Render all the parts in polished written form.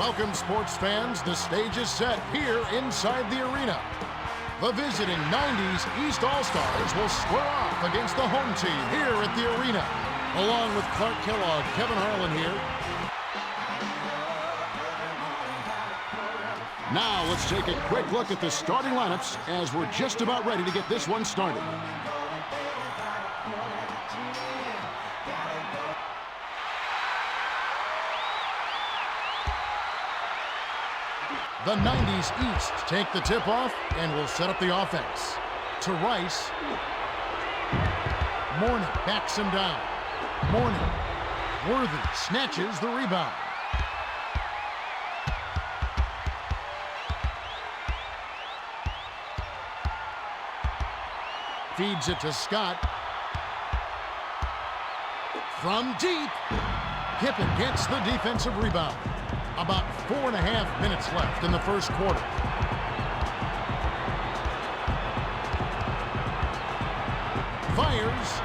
Welcome, sports fans. The stage is set here inside the arena. The visiting 90's East All-Stars will square off against the home team here at the arena. Along with Clark Kellogg, Kevin Harlan here. Now let's take a quick look at the starting lineups as we're just about ready to get this one started. The 90's East take the tip-off and will set up the offense. To Rice. Mourning backs him down. Mourning. Worthy snatches the rebound. Feeds it to Scott. From deep. Kippen gets the defensive rebound. About 4.5 minutes left in the first quarter. Fires.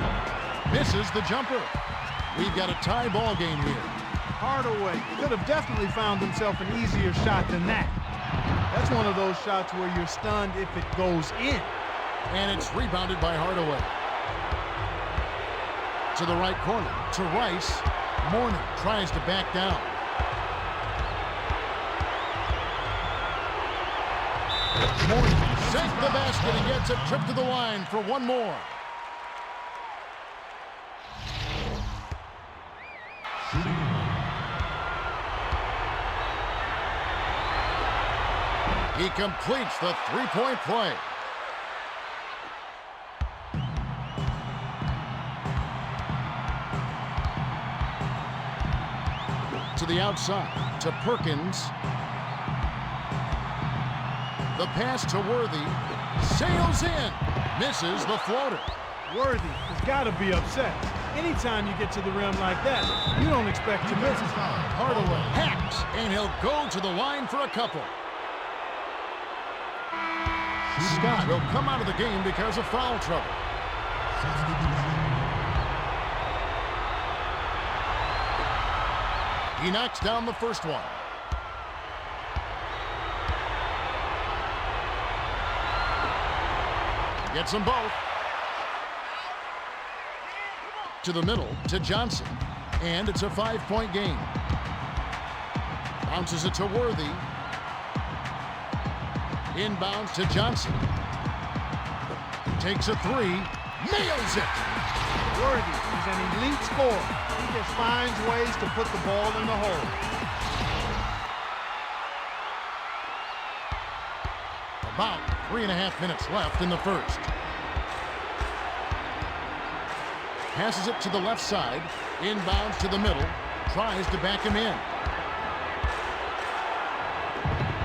Misses the jumper. We've got a tie ball game here. Hardaway could have definitely found himself an easier shot than that. That's one of those shots where you're stunned if it goes in. And it's rebounded by Hardaway. To the right corner. To Rice. Mourning tries to back down. Mourning sank the basket and gets a trip to the line for one more. He completes the three-point play. To the outside, to Perkins. The pass to Worthy. Sails in. Misses the floater. Worthy has got to be upset. Anytime you get to the rim like that, you don't expect to miss. Hardaway hacks, and he'll go to the line for a couple. Scott will come out of the game because of foul trouble. He knocks down the first one. Gets them both. To the middle, to Johnson. And it's a 5-point game. Bounces it to Worthy. Inbounds to Johnson. Takes a three. Nails it! Worthy is an elite scorer. He just finds ways to put the ball in the hole. About 3.5 minutes left in the first. Passes it to the left side. Inbounds to the middle. Tries to back him in.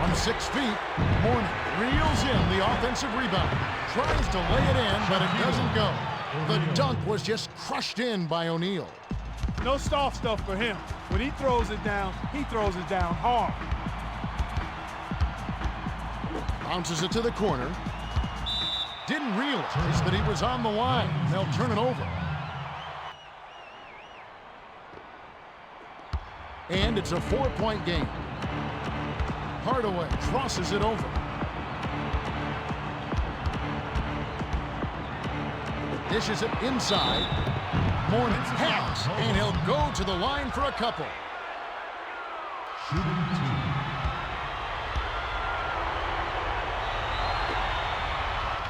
From 6 feet, Mourning reels in the offensive rebound. Tries to lay it in, but it doesn't go. The dunk was just crushed in by O'Neal. No soft stuff for him. When he throws it down hard. Bounces it to the corner. Didn't realize that he was on the line. They'll turn it over. And it's a 4-point game. Hardaway crosses it over. Dishes it inside. Mourning hacks, and he'll go to the line for a couple.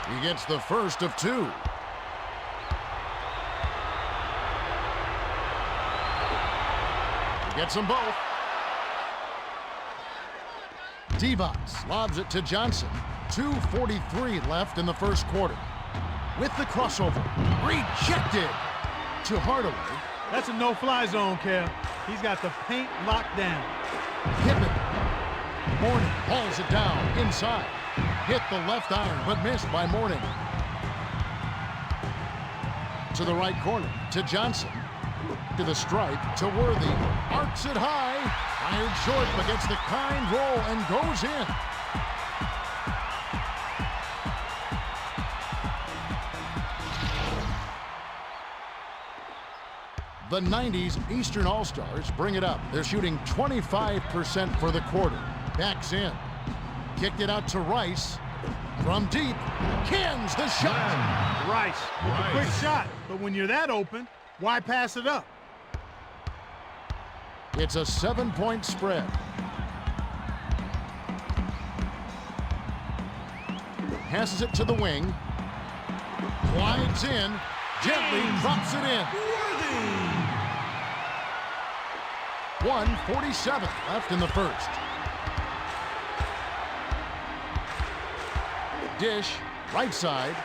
He gets the first of two. He gets them both. Divac lobs it to Johnson. 2:43 left in the first quarter. With the crossover. Rejected to Hardaway. That's a no-fly zone, Kev. He's got the paint locked down. Kippen. Mourning hauls it down inside. Hit the left iron, but missed by Mourning. To the right corner, to Johnson. To the stripe, to Worthy. Arcs it high. Fired short, but gets the kind roll and goes in. The 90s Eastern All-Stars bring it up. They're shooting 25% for the quarter. Backs in. Kicked it out to Rice. From deep. Cans the shot. Rice with a quick shot. But when you're that open, why pass it up? It's a 7-point spread. Passes it to the wing. Glides in. Gently drops it in. 1:47 left in the first. Dish, right side.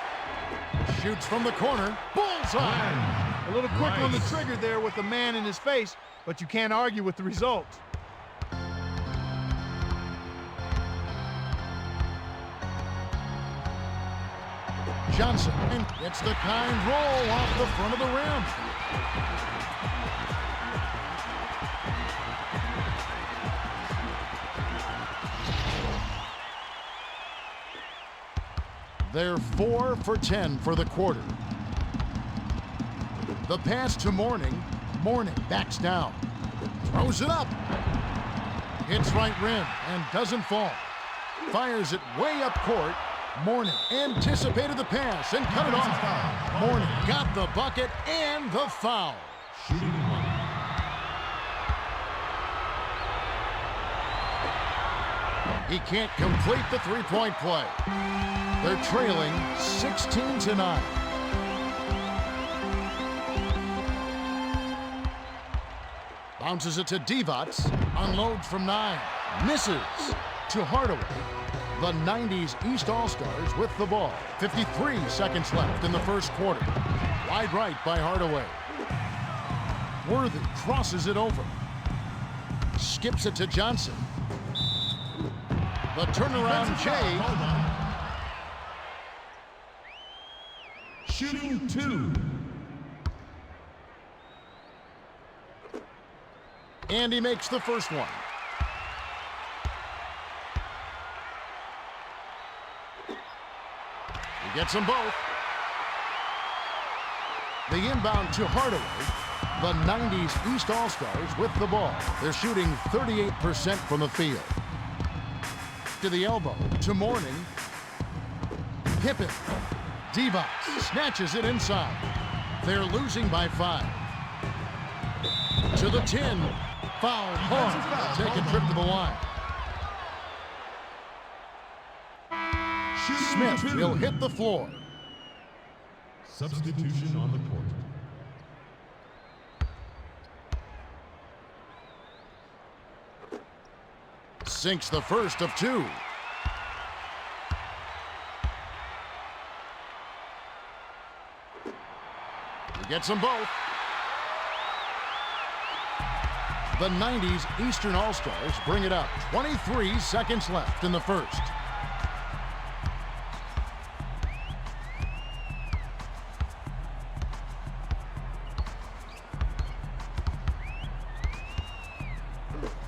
Shoots from the corner. Bullseye. A little quick on the trigger there with the man in his face, but you can't argue with the result. Johnson gets the kind roll off the front of the rim. They're 4 for 10 for the quarter. The pass to Mourning. Mourning backs down. Throws it up. Hits right rim and doesn't fall. Fires it way up court. Mourning anticipated the pass and cut it off. Mourning got the bucket and the foul. He can't complete the three-point play. They're trailing 16-9. Bounces it to Divac. Unloads from 9. Misses to Hardaway. The 90s East All-Stars with the ball. 53 seconds left in the first quarter. Wide right by Hardaway. Worthy crosses it over. Skips it to Johnson. The turnaround Jay. Shooting 2. And he makes the first one. He gets them both. The inbound to Hardaway. The 90s East All-Stars with the ball. They're shooting 38% from the field. To the elbow, to Mourning. Pippen. Divac snatches it inside. They're losing by 5. To the 10. Foul. Hard. Take a trip to the line. Smith will hit the floor. Substitution on the court. Sinks the first of 2. He gets them both. The 90s Eastern All-Stars bring it up. 23 seconds left in the first.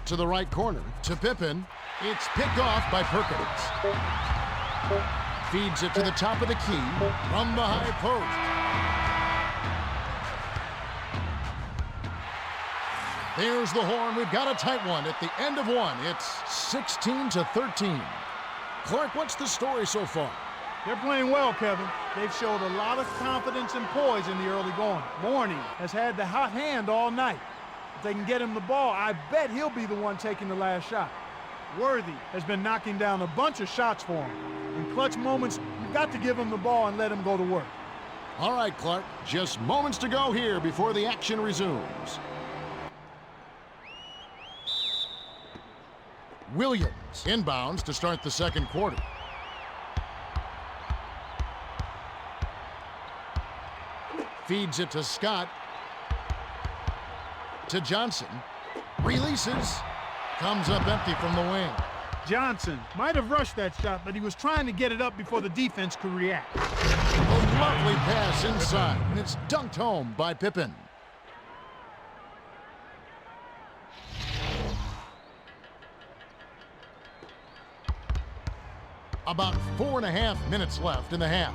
To the right corner, to Pippen. It's picked off by Perkins. Feeds it to the top of the key from the high post. There's the horn. We've got a tight one at the end of one. It's 16-13. Clark, what's the story so far? They're playing well, Kevin. They've showed a lot of confidence and poise in the early going. Mourning has had the hot hand all night. If they can get him the ball, I bet he'll be the one taking the last shot. Worthy has been knocking down a bunch of shots for him. In clutch moments, you've got to give him the ball and let him go to work. All right, Clark, just moments to go here before the action resumes. Williams inbounds to start the second quarter. Feeds it to Scott. To Johnson. Releases. Comes up empty from the wing. Johnson might have rushed that shot, but he was trying to get it up before the defense could react. A lovely pass inside, and it's dunked home by Pippen. About 4.5 minutes left in the half.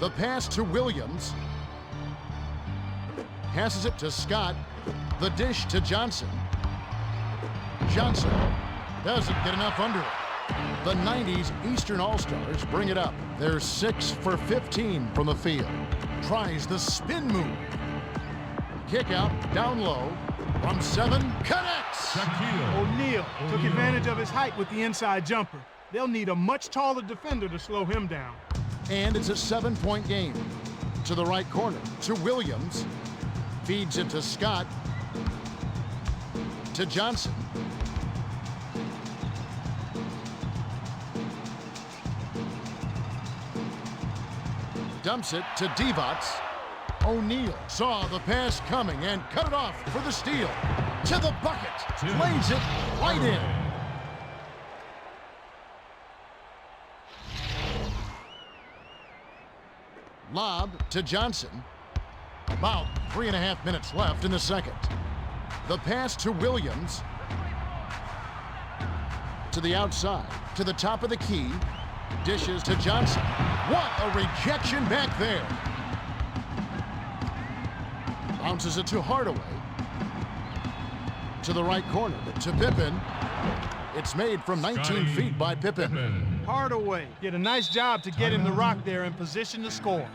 The pass to Williams. Passes it to Scott. The dish to Johnson. Johnson doesn't get enough under it. The 90s Eastern All-Stars bring it up. They're 6 for 15 from the field. Tries the spin move. Kick out, down low. From 7, connects! O'Neal took advantage of his height with the inside jumper. They'll need a much taller defender to slow him down. And it's a 7-point game. To the right corner, to Williams. Feeds it to Scott. To Johnson. Dumps it to Divac. O'Neal saw the pass coming and cut it off for the steal. To the bucket. Lays it right in. Lob to Johnson. About 3.5 minutes left in the second. The pass to Williams. To the outside. To the top of the key. Dishes to Johnson. What a rejection back there. Bounces it to Hardaway. To the right corner. To Pippen. It's made from 19 feet by Pippen. Hardaway did a nice job to get him the rock there in position to score.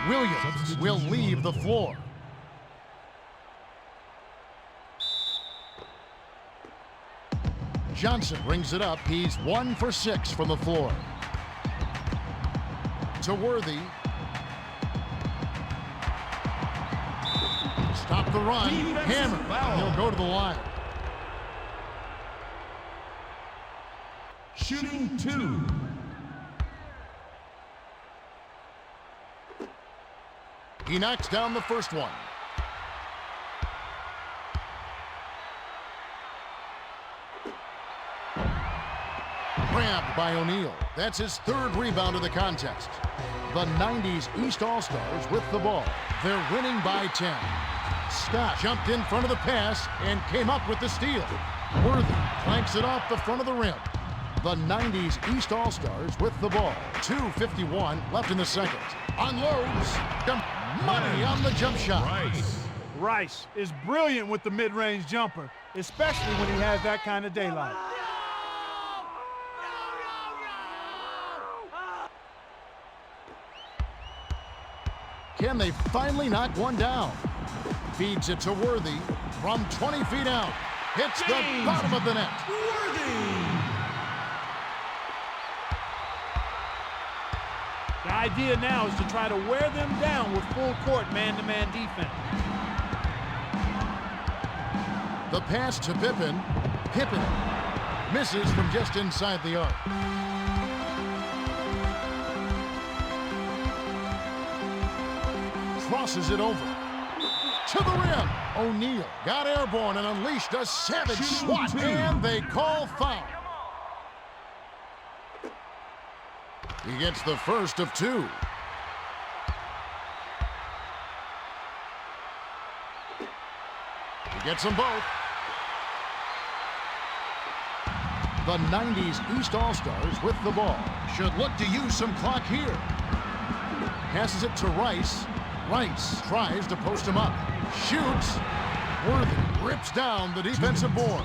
Williams will leave the floor. Johnson brings it up. He's 1 for 6 from the floor. To Worthy. Stop the run. Hammer. He'll go to the line. Shooting 2. He knocks down the first one. Grabbed by O'Neal. That's his 3rd rebound of the contest. The 90s East All-Stars with the ball. They're winning by 10. Scott jumped in front of the pass and came up with the steal. Worthy clanks it off the front of the rim. The 90s East All-Stars with the ball. 2:51 left in the second. Unloads. Money on the jump shot. Rice is brilliant with the mid-range jumper, especially when he has that kind of daylight. Can they finally knock one down? Feeds it to Worthy from 20 feet out. Hits the bottom of the net. The idea now is to try to wear them down with full court man-to-man defense. The pass to Pippen. Pippen misses from just inside the arc. Crosses it over. To the rim. O'Neal got airborne and unleashed a savage swat. And they call foul. He gets the first of 2. He gets them both. The 90s East All-Stars with the ball. Should look to use some clock here. Passes it to Rice. Rice tries to post him up. Shoots. Worthy rips down the defensive board.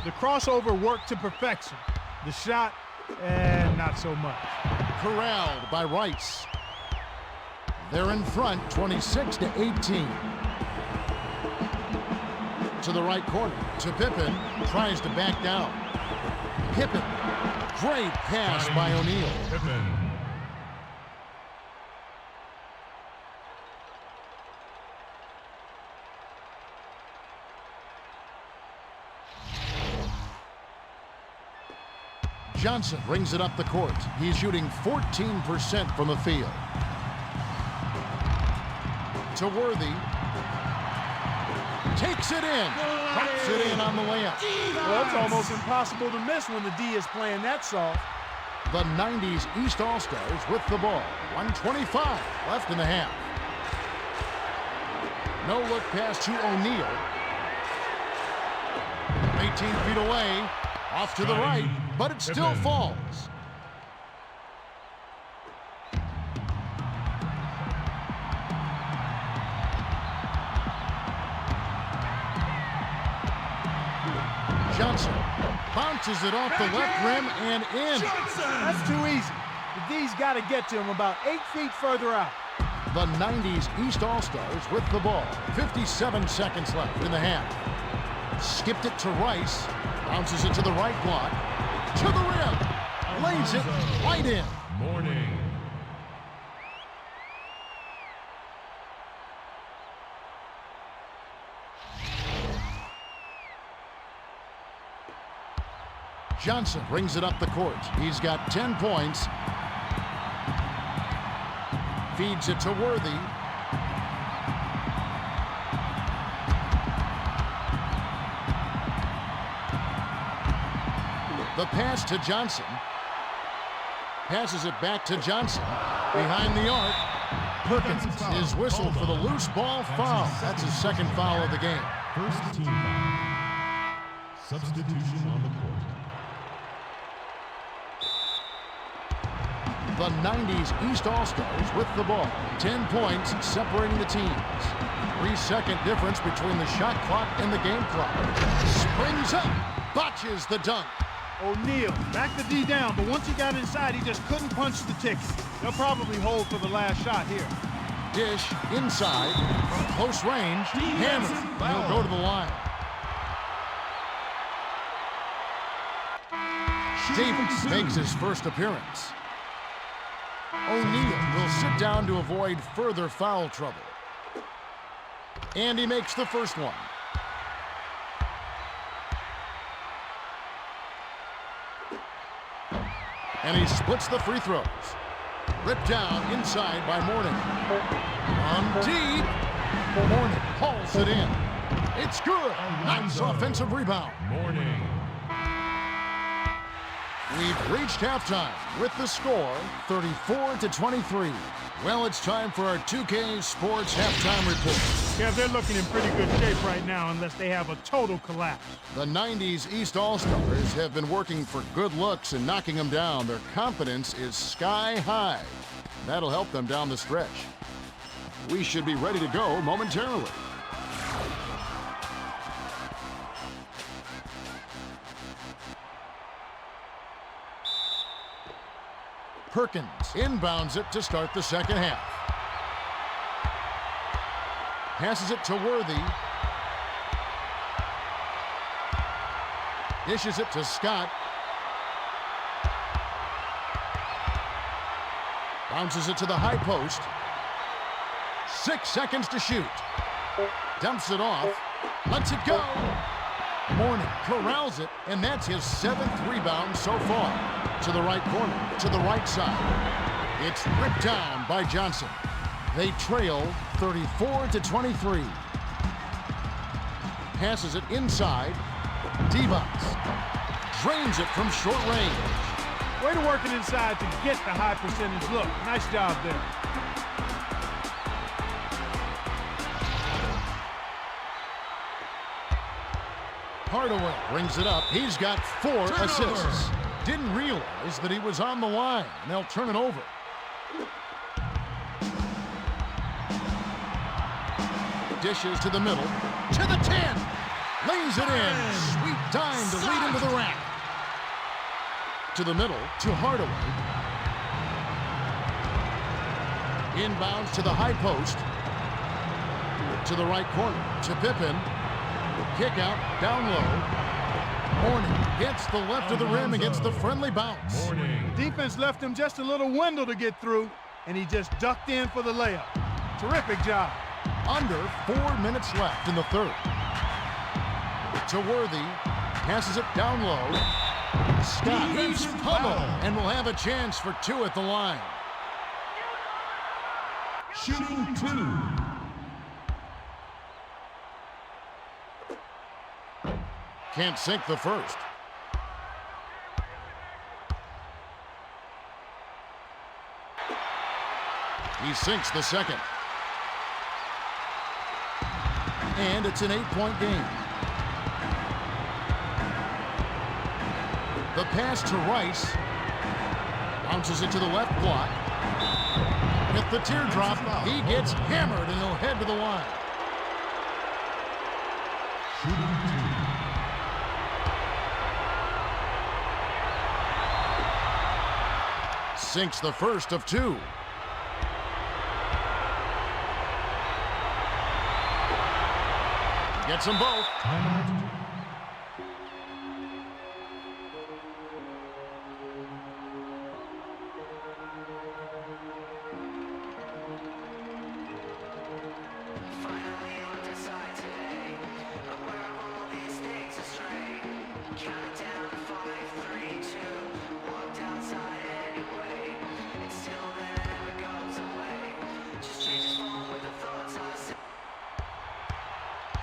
The crossover worked to perfection. The shot, not so much. Corralled by Rice. They're in front, 26-18. To the right corner, to Pippen. Tries to back down. Pippen. Great pass by O'Neal. Johnson brings it up the court. He's shooting 14% from the field. To Worthy. Takes it in. Pops it in on the layup. Well, it's almost impossible to miss when the D is playing that soft. The 90s East All-Stars with the ball. 1:25 left in the half. No look pass to O'Neal. 18 feet away. Off to the right, but it still falls. Johnson bounces it off the left rim and in. That's too easy. The D's got to get to him about 8 feet further out. The 90s East All-Stars with the ball. 57 seconds left in the half. Skipped it to Rice. Bounces it to the right block. To the rim. Lays it right in. Morning. Johnson brings it up the court. He's got 10 points. Feeds it to Worthy. The pass to Johnson. Passes it back to Johnson. Behind the arc. Perkins is whistled for the loose ball foul. That's his second foul of the game. First team foul. Substitution on the court. The 90s East All-Stars with the ball. 10 points separating the teams. 3-second difference between the shot clock and the game clock. Springs up. Botches the dunk. O'Neal backed the D down, but once he got inside, he just couldn't punch the ticket. They'll probably hold for the last shot here. Dish inside. From close range. Hammer. He'll go to the line. Davis makes his first appearance. O'Neal will sit down to avoid further foul trouble. And he makes the first one. And he splits the free throws. Ripped down inside by Mourning. On deep. Mourning hauls it in. It's good. Nice offensive rebound. Morning. We've reached halftime with the score 34-23. Well, it's time for our 2K Sports halftime report. Yeah, they're looking in pretty good shape right now unless they have a total collapse. The 90s East All-Stars have been working for good looks and knocking them down. Their confidence is sky high. That'll help them down the stretch. We should be ready to go momentarily. Perkins inbounds it to start the second half. Passes it to Worthy. Dishes it to Scott. Bounces it to the high post. 6 seconds to shoot. Dumps it off. Lets it go. Mourning corrals it, and that's his 7th rebound so far. To the right corner, to the right side. It's ripped down by Johnson. They trail 34-23. Passes it inside. Divac drains it from short range. Way to work it inside to get the high percentage look. Nice job there. Hardaway brings it up. He's got 4 assists. Didn't realize that he was on the line. And they'll turn it over. Dishes to the middle. To the 10. Lays it in. Sweet time to lead into the rack. To the middle. To Hardaway. Inbounds to the high post. To the right corner. To Pippen. Kick out. Down low. Mourning hits the left of the rim against the friendly bounce. Morning. Defense left him just a little window to get through, and he just ducked in for the layup. Terrific job. Under 4 minutes left in the third. To Worthy. Passes it down low. Scott hits pummeled and will have a chance for 2 at the line. Shooting 2. Can't sink the first. He sinks the second. And it's an 8-point game. The pass to Rice. Bounces it to the left block. With the teardrop, he gets hammered and he'll head to the line. Sinks the first of two. Gets them both.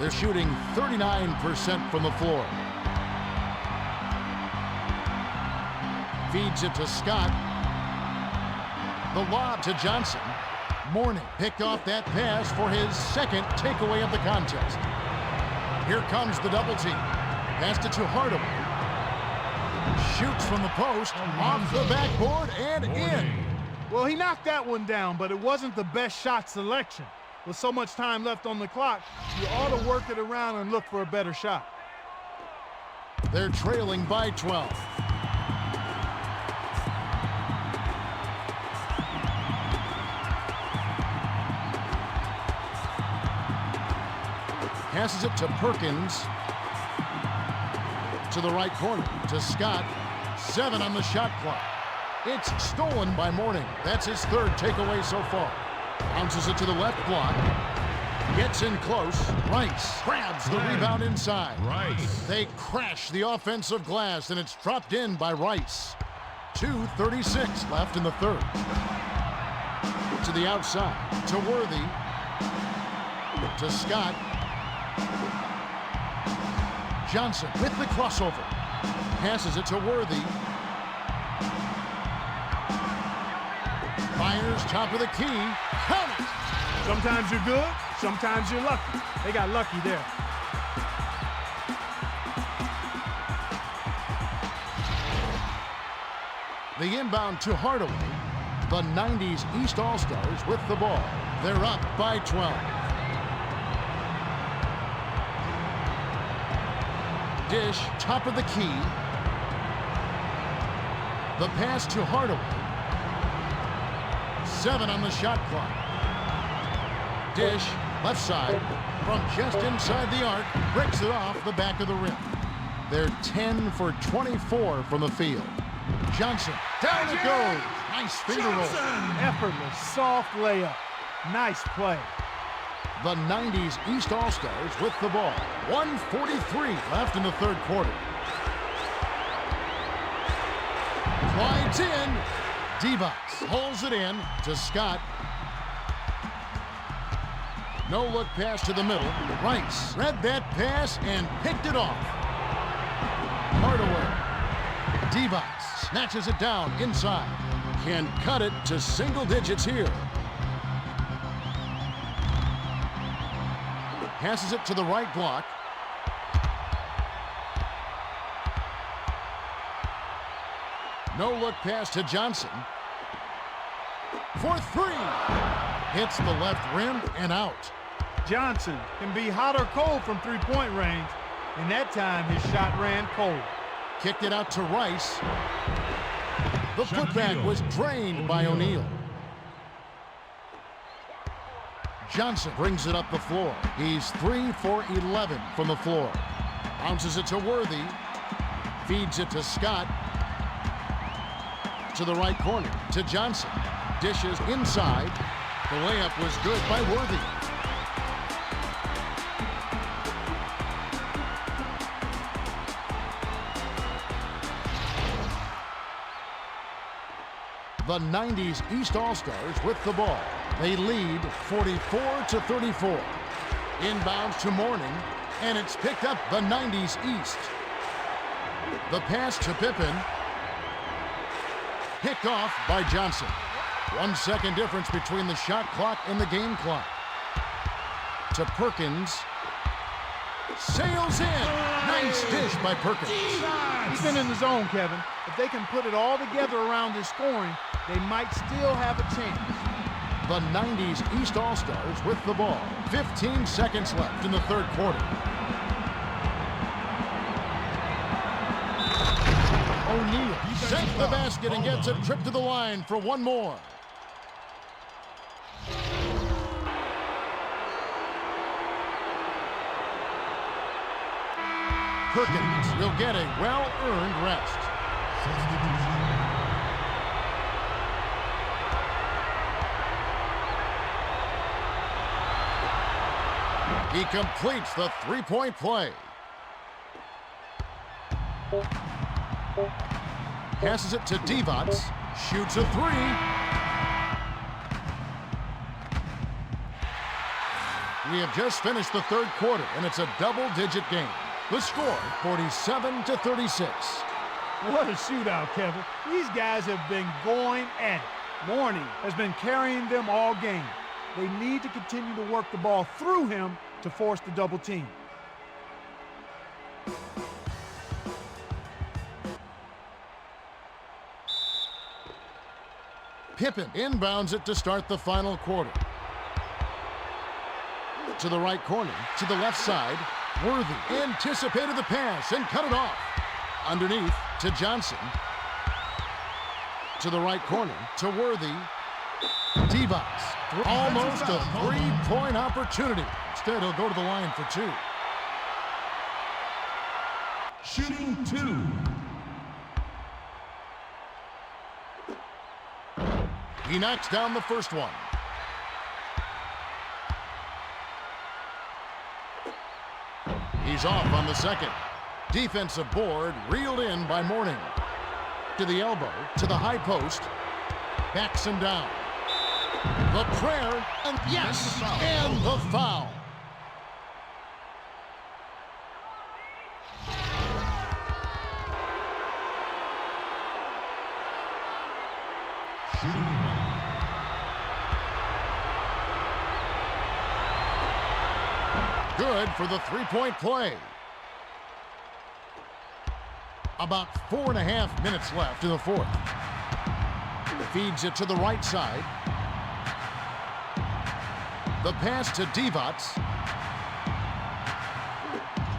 They're shooting 39% from the floor. Feeds it to Scott. The lob to Johnson. Mourning picked off that pass for his second takeaway of the contest. Here comes the double team. Passed it to Hardaway. Shoots from the post, off the backboard, and in. Well, he knocked that one down, but it wasn't the best shot selection. With so much time left on the clock, you ought to work it around and look for a better shot. They're trailing by 12. Passes it to Perkins. To the right corner, to Scott. 7 on the shot clock. It's stolen by Mourning. That's his third takeaway so far. Bounces it to the left block. Gets in close. Rice grabs the rebound inside. Rice. They crash the offensive glass, and it's dropped in by Rice. 2:36 left in the third. To the outside. To Worthy. To Scott. Johnson with the crossover. Passes it to Worthy. Fires top of the key. Count it! Sometimes you're good, sometimes you're lucky. They got lucky there. The inbound to Hardaway. The 90s East All-Stars with the ball. They're up by 12. Dish, top of the key. The pass to Hardaway. 7 on the shot clock. Dish, left side, from just inside the arc, breaks it off the back of the rim. They're 10 for 24 from the field. Johnson, down it goes. Nice finger roll. Effortless, soft layup. Nice play. The 90s East All-Stars with the ball. 1:43 left in the third quarter. Glides in. Divac pulls it in to Scott. No look pass to the middle. Rice read that pass and picked it off. Hardaway. Divac snatches it down inside. Can cut it to single digits here. Passes it to the right block. No look pass to Johnson. For 3. Hits the left rim and out. Johnson can be hot or cold from three-point range, and that time his shot ran cold. Kicked it out to Rice. The putback was drained by O'Neal. Johnson brings it up the floor. He's 3 for 11 from the floor. Bounces it to Worthy. Feeds it to Scott. To the right corner, to Johnson. Dishes inside. The layup was good by Worthy. The 90s East All-Stars with the ball. They lead 44-34. Inbounds to Mourning, and it's picked up the 90s East. The pass to Pippen. Picked off by Johnson. 1 second difference between the shot clock and the game clock. To Perkins. Sails in. Nice dish by Perkins. He's been in the zone, Kevin. If they can put it all together around his scoring, they might still have a chance. The 90s East All-Stars with the ball. 15 seconds left in the third quarter. O'Neal sent the basket and gets a trip to the line for one more. Perkins will get a well-earned rest. He completes the three-point play. Passes it to Divac. Shoots a three. We have just finished the third quarter, and it's a double-digit game. The score, 47-36. What a shootout, Kevin. These guys have been going at it. Mourning has been carrying them all game. They need to continue to work the ball through him to force the double team. Pippen inbounds it to start the final quarter. To the right corner, to the left side. Worthy anticipated the pass and cut it off. Underneath to Johnson. To the right corner to Worthy. Divac. Almost a three-point opportunity. Instead, he'll go to the line for two. Shooting two. He knocks down the first one. He's off on the second. Defensive board reeled in by Mourning. To the elbow, to the high post. Backs him down. The prayer, and yes, and the foul. Good for the three-point play. About 4.5 minutes left in the fourth. Feeds it to the right side. The pass to Divac.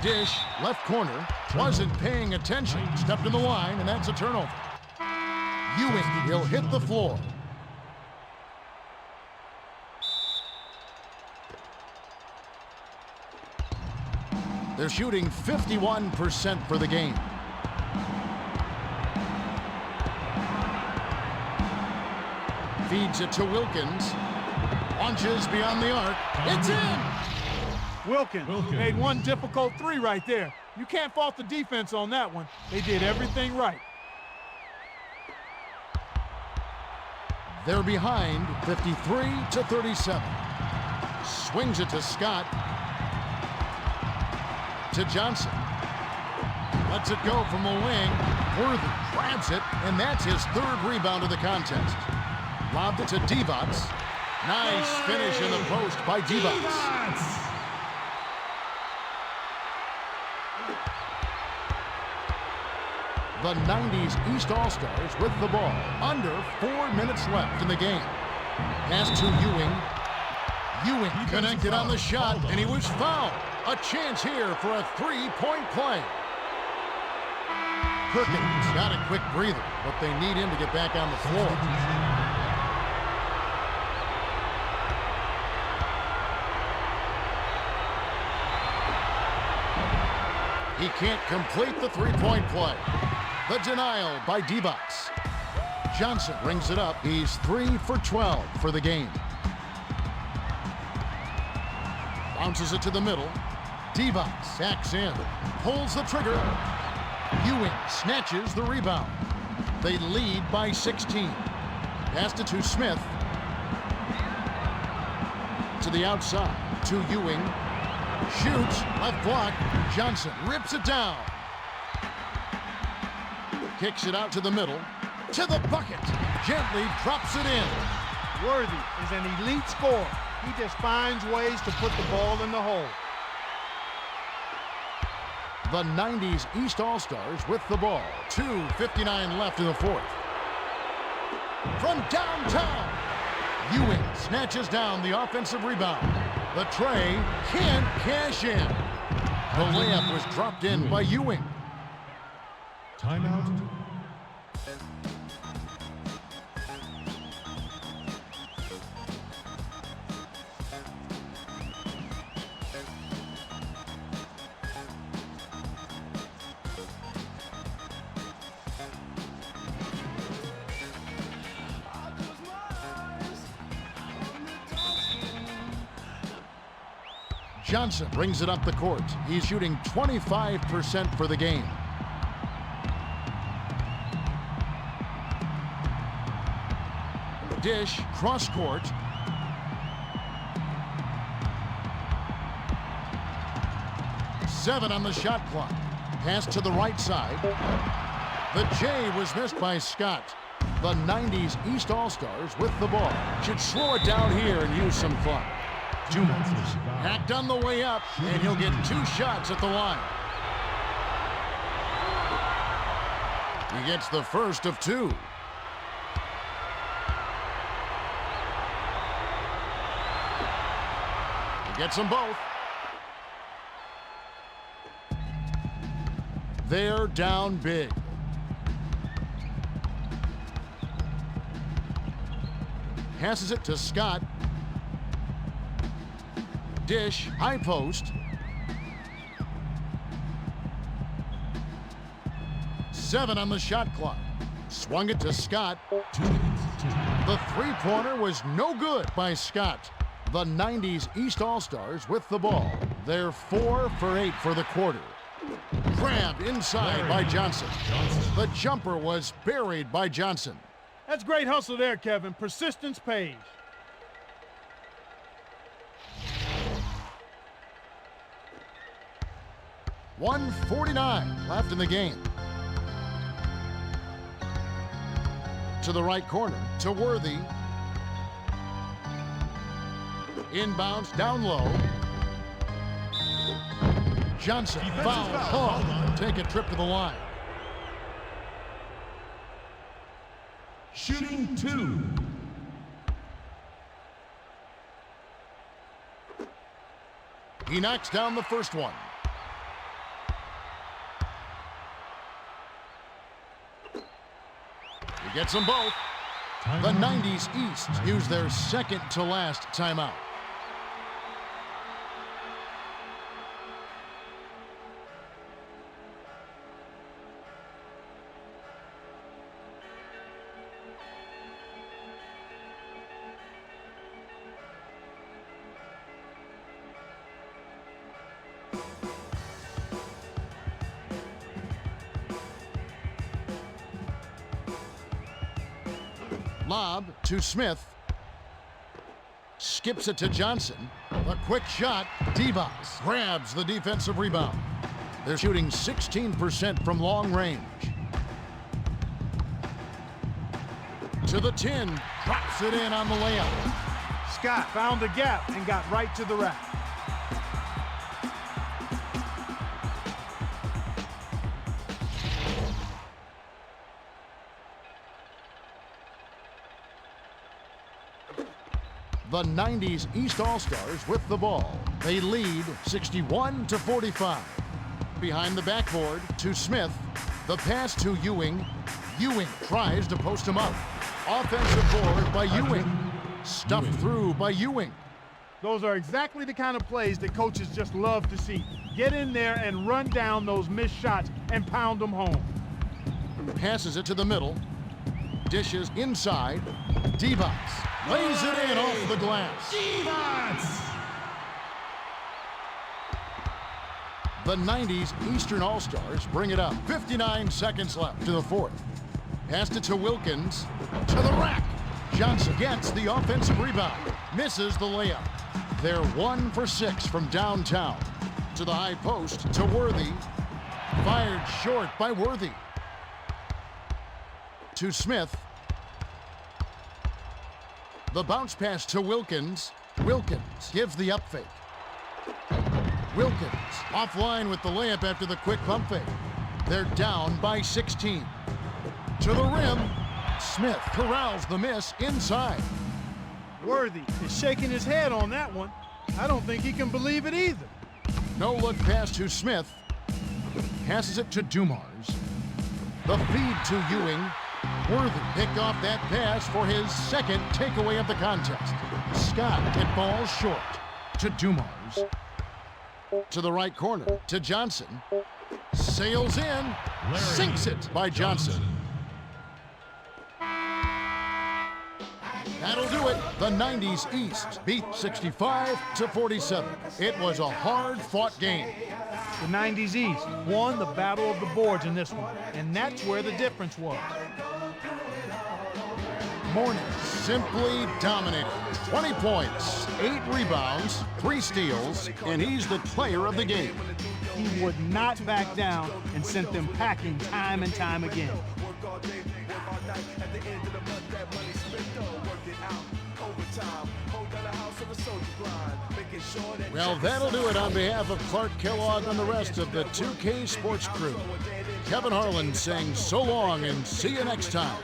Dish, left corner. Wasn't paying attention. Stepped in the line, and that's a turnover. Ewing will hit the floor. They're shooting 51% for the game. Feeds it to Wilkins. Launches beyond the arc. It's in! Wilkins made one difficult three right there. You can't fault the defense on that one. They did everything right. They're behind 53-37. Swings it to Scott. To Johnson. Lets it go from the wing. Worthy grabs it, and that's his third rebound of the contest. Lobbed it to Divac. Nice finish in the post by Divac. The 90s East All-Stars with the ball. Under 4 minutes left in the game. Pass to Ewing. Ewing connected on the shot, and he was fouled. A chance here for a three-point play. Perkins got a quick breather, but they need him to get back on the floor. He can't complete the three-point play. The denial by Divac. Johnson brings it up. He's 3 for 12 for the game. Bounces it to the middle. Divac backs in. Pulls the trigger. Ewing snatches the rebound. They lead by 16. Passed it to Smith. To the outside. To Ewing. Shoots. Left block. Johnson rips it down. Kicks it out to the middle. To the bucket. Gently drops it in. Worthy is an elite scorer. He just finds ways to put the ball in the hole. The 90s East All-Stars with the ball. 2:59 left in the fourth. From downtown, Ewing snatches down the offensive rebound. The tray can't cash in. The layup was dropped in by Ewing. Timeout. Johnson brings it up the court. He's shooting 25% for the game. Dish, cross court. Seven on the shot clock. Pass to the right side. The J was missed by Scott. The 90s East All-Stars with the ball. Should slow it down here and use some clock. 2 minutes. Hacked on the way up, and he'll get 2 shots at the line. He gets the first of 2. He gets them both. They're down big. Passes it to Scott. Dish, high post. 7 on the shot clock. Swung it to Scott. 2 minutes. The three-pointer was no good by Scott. The 90s East All-Stars with the ball. They're 4 for 8 for the quarter. Grabbed inside by Johnson. The jumper was buried by Johnson. That's great hustle there, Kevin. Persistence pays. .149 left in the game. To the right corner, to Worthy. Inbounds down low. Johnson, foul. Oh, take a trip to the line. Shooting 2. He knocks down the first one. He gets them both. The 90s East use their second to last timeout. Lob to Smith. Skips it to Johnson. A quick shot. D-Box grabs the defensive rebound. They're shooting 16% from long range. To the 10. Drops it in on the layup. Scott found the gap and got right to the rack. The 90s East All-Stars with the ball. They lead 61-45. Behind the backboard to Smith. The pass to Ewing. Ewing tries to post him up. Offensive board by Ewing. Stuffed through by Ewing. Those are exactly the kind of plays that coaches just love to see. Get in there and run down those missed shots and pound them home. Passes it to the middle. Dishes inside. D-Box lays it in off the glass. D-Box! The 90s Eastern All-Stars bring it up. 59 seconds left to the fourth. Passed it to Wilkins. To the rack. Johnson gets the offensive rebound. Misses the layup. They're 1 for 6 from downtown. To the high post. To Worthy. Fired short by Worthy. To Smith. The bounce pass to Wilkins. Wilkins gives the up fake. Wilkins offline with the layup after the quick pump fake. They're down by 16. To the rim. Smith corrals the miss inside. Worthy is shaking his head on that one. I don't think he can believe it either. No look pass to Smith. Passes it to Dumars. The feed to Ewing. Worthy picked off that pass for his second takeaway of the contest. Scott, it falls short. To Dumars. To the right corner. To Johnson. Sails in. Sinks it by Johnson. That'll do it. The 90s East beat 65-47. It was a hard-fought game. The 90s East won the battle of the boards in this one, and that's where the difference was. Mourning simply dominated. 20 points, 8 rebounds, 3 steals, and he's the player of the game. He would not back down and sent them packing time and time again. Well, that'll do it on behalf of Clark Kellogg and the rest of the 2K Sports crew. Kevin Harlan saying so long and see you next time.